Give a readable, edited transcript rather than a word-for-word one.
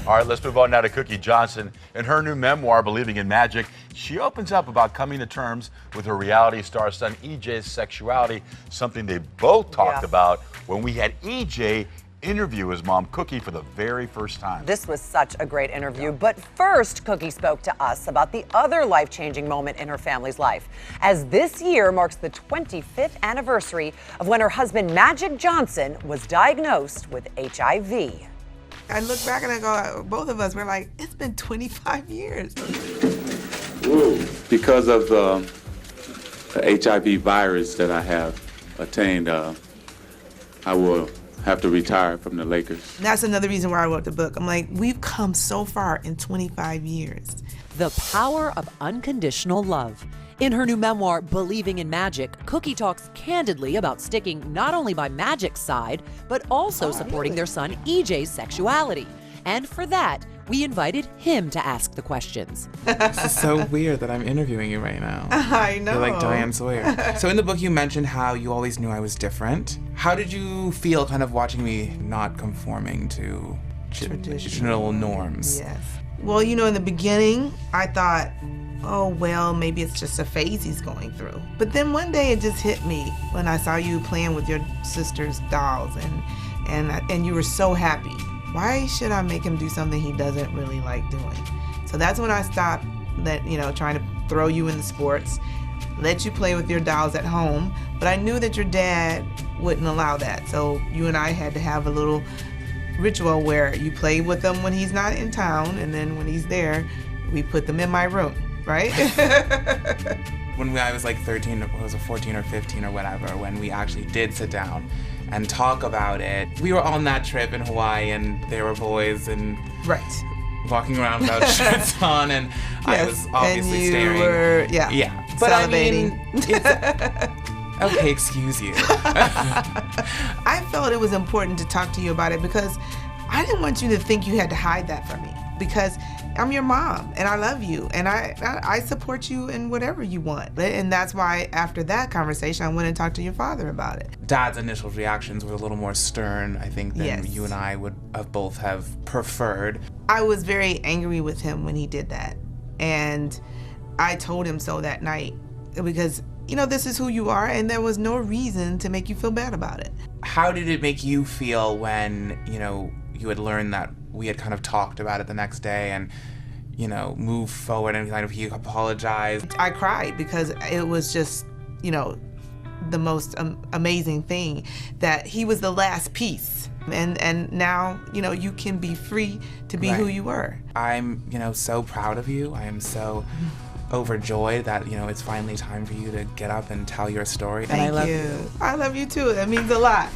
All right, let's move on now to Cookie Johnson. In her new memoir, Believing in Magic, she opens up about coming to terms with her reality star son EJ's sexuality, something they both talked about when we had EJ interview his mom, Cookie, for the very first time. This was such a great interview. But first, Cookie spoke to us about the other life-changing moment in her family's life, as this year marks the 25th anniversary of when her husband, Magic Johnson, was diagnosed with HIV. I look back and I go, both of us, we're like, it's been 25 years. Because of the HIV virus that I have attained, I will have to retire from the Lakers. That's another reason why I wrote the book. I'm like, we've come so far in 25 years. The power of unconditional love. In her new memoir, Believing in Magic, Cookie talks candidly about sticking not only by Magic's side, but also supporting their son EJ's sexuality. And for that, we invited him to ask the questions. This is so weird that I'm interviewing you right now. I know. You're like Diane Sawyer. So in the book you mentioned how you always knew I was different. How did you feel kind of watching me not conforming to traditional norms? Yes. Well, you know, in the beginning, I thought, oh, well, maybe it's just a phase he's going through. But then one day it just hit me when I saw you playing with your sister's dolls and you were so happy. Why should I make him do something he doesn't really like doing? So that's when I stopped trying to throw you in the sports, let you play with your dolls at home. But I knew that your dad wouldn't allow that. So you and I had to have a little ritual where you play with them when he's not in town, and then when he's there, we put them in my room, right? When I was like 13, it was 14 or 15 or whatever, when we actually did sit down and talk about it. We were on that trip in Hawaii and there were boys and walking around without shirts on, and I was obviously and you staring. Were, But salivating. I mean, okay, excuse you. I felt it was important to talk to you about it because I didn't want you to think you had to hide that from me, because I'm your mom and I love you and I support you in whatever you want. And that's why after that conversation, I went and talked to your father about it. Dad's initial reactions were a little more stern, I think, than you and I would have both have preferred. I was very angry with him when he did that. And I told him so that night because, you know, this is who you are and there was no reason to make you feel bad about it. How did it make you feel when, you know, you had learned that we had kind of talked about it the next day and, you know, moved forward and kind of he apologized? I cried because it was just, you know, the most amazing thing that he was the last piece. And now, you know, you can be free to be who you were. I'm, you know, so proud of you. I am so overjoyed that, you know, it's finally time for you to get up and tell your story. Thank you. I love you too. That means a lot.